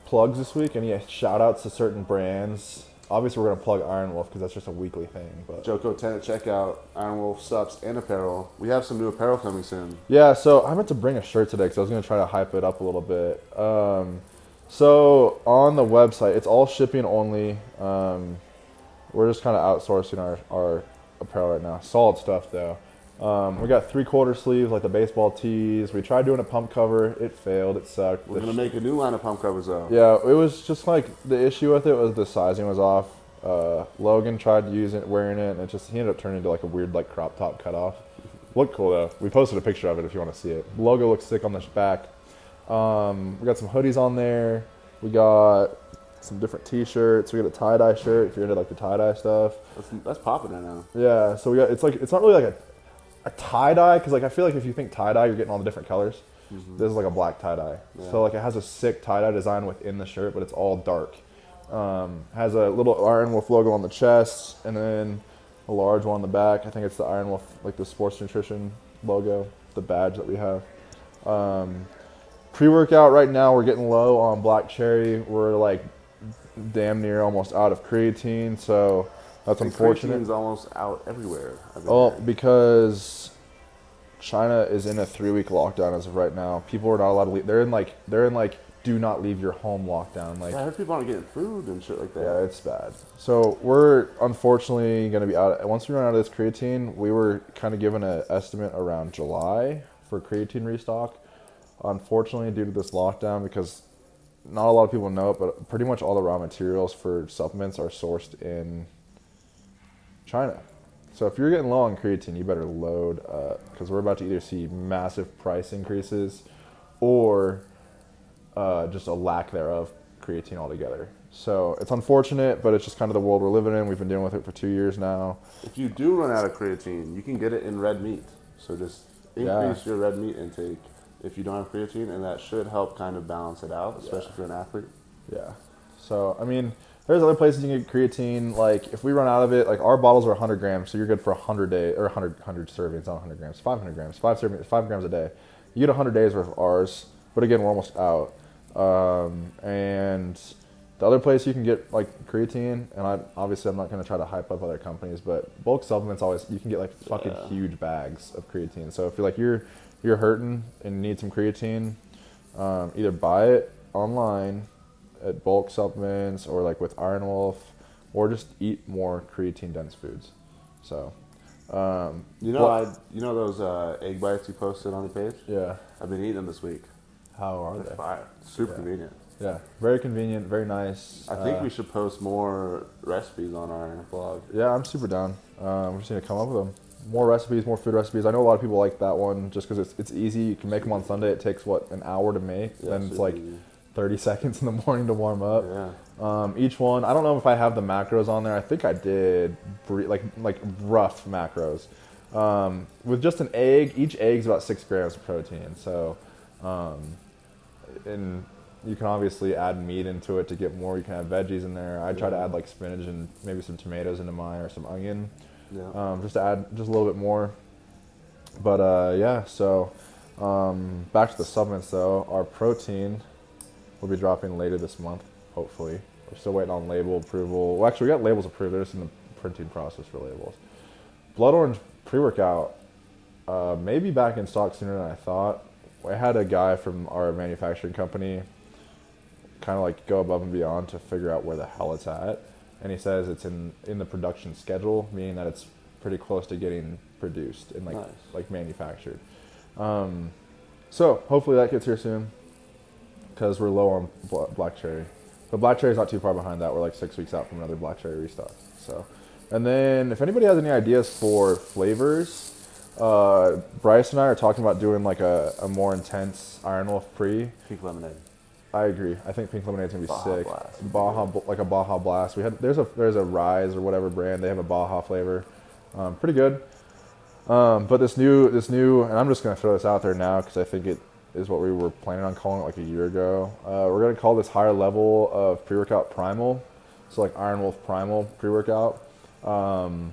plugs this week? Any shout outs to certain brands? Obviously, we're going to plug Iron Wolf because that's just a weekly thing. But Joko Tenant checkout, Iron Wolf subs and apparel. We have some new apparel coming soon. yeah, so I meant to bring a shirt today because I was going to try to hype it up a little bit. So on the website, it's all shipping only. We're just kind of outsourcing our apparel right now. Solid stuff though. We got 3/4 sleeves like the baseball tees. We tried doing a pump cover. It failed. It sucked. We're gonna make a new line of pump covers though. Yeah, it was just like the issue with it was the sizing was off. Logan tried wearing it, and he ended up turning into like a weird like crop top cutoff. Looked cool though. We posted a picture of it if you want to see it. The logo looks sick on the back. We got some hoodies on there. We got some different T-shirts. We got a tie-dye shirt if you're into like the tie-dye stuff. That's popping right now. Yeah, so we got it's not really like a tie-dye because like I feel like if you think tie-dye, you're getting all the different colors. Mm-hmm. This is like a black tie-dye. Yeah. So like it has a sick tie-dye design within the shirt, but it's all dark. Has a little Iron Wolf logo on the chest and then a large one on the back. I think it's the Iron Wolf, like the sports nutrition logo, the badge that we have. Pre-workout right now, we're getting low on black cherry. We're like damn near almost out of creatine, so that's unfortunate. Creatine's almost out everywhere. Oh, because China is in a 3-week lockdown as of right now. People are not allowed to leave. They're in like do not leave your home lockdown. Like yeah, I heard people aren't getting food and shit like that. Yeah, it's bad. So we're unfortunately going to be out. Once we run out of this creatine, we were kind of given an estimate around July for creatine restock. Unfortunately, due to this lockdown, because not a lot of people know it, but pretty much all the raw materials for supplements are sourced in China. So if you're getting low on creatine, you better load up because we're about to either see massive price increases or just a lack thereof creatine altogether. So it's unfortunate, but it's just kind of the world we're living in. We've been dealing with it for 2 years now. If you do run out of creatine, you can get it in red meat. So just increase your red meat intake if you don't have creatine, and that should help kind of balance it out, especially if you're an athlete. Yeah. So, I mean, there's other places you can get creatine. Like, if we run out of it, like, our bottles are 100 grams, so you're good for 100 days, or 100 servings, not 100 grams, 500 grams, 5 grams a day. You get 100 days worth of ours, but again, we're almost out. And the other place you can get, like, creatine, and I'm not going to try to hype up other companies, but bulk supplements you can get, like, fucking huge bags of creatine. So if you're, like, you're hurting and need some creatine, either buy it online at bulk supplements or like with Iron Wolf, or just eat more creatine dense foods. So, you know those egg bites you posted on the page? Yeah. I've been eating them this week. How are They're they? fire. Super convenient. Yeah, very convenient, very nice. I think we should post more recipes on our blog. Yeah, I'm super down. We just need to come up with them. More recipes, more food recipes. I know a lot of people like that one just because it's easy. You can make them on Sunday. It takes, an hour to make? Yeah, and it's like easy. 30 seconds in the morning to warm up. Yeah. Each one, I don't know if I have the macros on there. I think I did, like rough macros. With just an egg, each egg's about 6 grams of protein. So, and you can obviously add meat into it to get more. You can have veggies in there. I try to add like spinach and maybe some tomatoes into mine or some onion. Yeah. Just to add just a little bit more. But so back to the supplements though. Our protein will be dropping later this month, hopefully. We're still waiting on label approval. Well, actually, we got labels approved. They're just in the printing process for labels. Blood Orange pre-workout may be back in stock sooner than I thought. I had a guy from our manufacturing company kind of like go above and beyond to figure out where the hell it's at. And he says it's in the production schedule, meaning that it's pretty close to getting produced and like manufactured. So hopefully that gets here soon because we're low on black cherry. But black cherry's not too far behind that. We're like 6 weeks out from another black cherry restock. So And then if anybody has any ideas for flavors, Bryce and I are talking about doing like a more intense Iron Wolf pre. Pink lemonade. I agree. I think pink lemonade's gonna be Baja sick. Blast. Like a Baja Blast. There's a Rise or whatever brand. They have a Baja flavor. Pretty good. But this new, and I'm just gonna throw this out there now because I think it is what we were planning on calling it like a year ago. We're gonna call this higher level of pre-workout Primal. So like Iron Wolf Primal pre-workout. So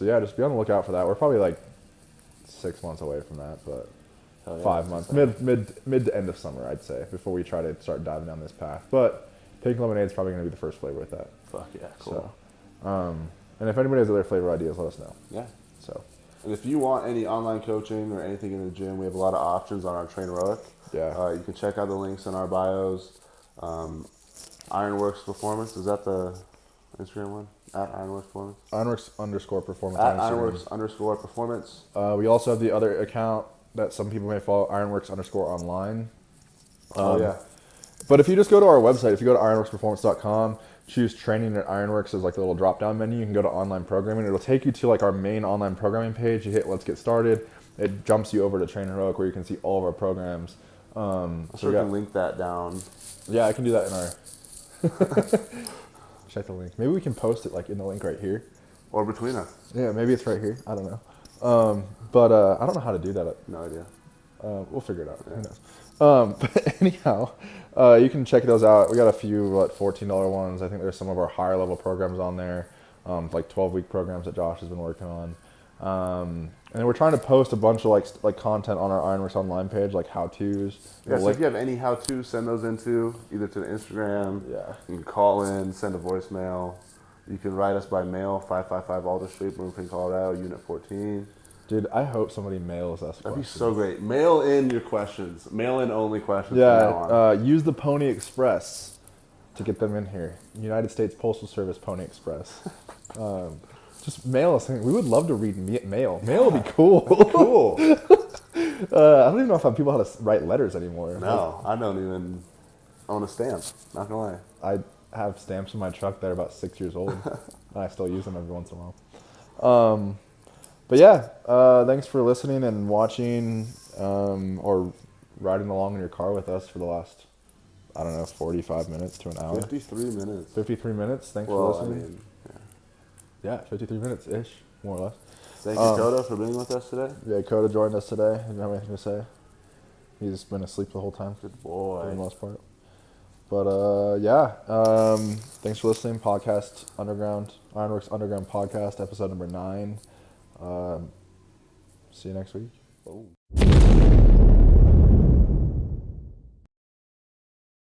yeah, just be on the lookout for that. We're probably like 6 months away from that, but 5 months, mid to end of summer, I'd say, before we try to start diving down this path. But pink lemonade is probably going to be the first flavor with that. Fuck yeah, cool. So, and if anybody has other flavor ideas, let us know. Yeah. So, and if you want any online coaching or anything in the gym, we have a lot of options on our Traineroic. Yeah. You can check out the links in our bios. Ironworks Performance, is that the Instagram one? At Ironworks Performance? Ironworks_performance. At Ironworks_performance. We also have the other account that some people may follow, Ironworks_online. Yeah. But if you just go to our website, if you go to ironworksperformance.com, choose training at Ironworks as like the little drop down menu, you can go to online programming. It'll take you to like our main online programming page. You hit let's get started. It jumps you over to Train Heroic where you can see all of our programs. I'm sure we can link that down. Yeah, I can do that in our... Check the link. Maybe we can post it like in the link right here. Or between us. Yeah, maybe it's right here. I don't know. But I don't know how to do that. No idea. We'll figure it out. Yeah. Who knows? But anyhow, you can check those out. We got a few $14 ones. I think there's some of our higher level programs on there, like 12-week programs that Josh has been working on. And then we're trying to post a bunch of like content on our Ironworks online page, like how-tos. Yeah, so if you have any how-tos, send those into either to the Instagram. Yeah. You can call in, send a voicemail. You can write us by mail, 555 Alder Street, Bloomfield, Colorado, Unit 14. Dude, I hope somebody mails us That'd be questions. so great. Mail in your questions. Mail in only questions. Yeah, use the Pony Express to get them in here. United States Postal Service Pony Express. Just mail us. We would love to read mail. Mail would be cool. Cool. I don't even know if people know how to write letters anymore. No, I don't even own a stamp. Not gonna lie. I have stamps in my truck that are about 6 years old. And I still use them every once in a while. But yeah, thanks for listening and watching or riding along in your car with us for the last, 45 minutes to an hour. 53 minutes. 53 minutes. Thanks for listening. I mean, yeah, 53 minutes-ish, more or less. thank you, Coda, for being with us today. Yeah, Coda joined us today. Didn't have anything to say. He's been asleep the whole time. Good boy. For the most part. But yeah, thanks for listening. Podcast Underground, Ironworks Underground Podcast, episode number 9. See you next week. Boom.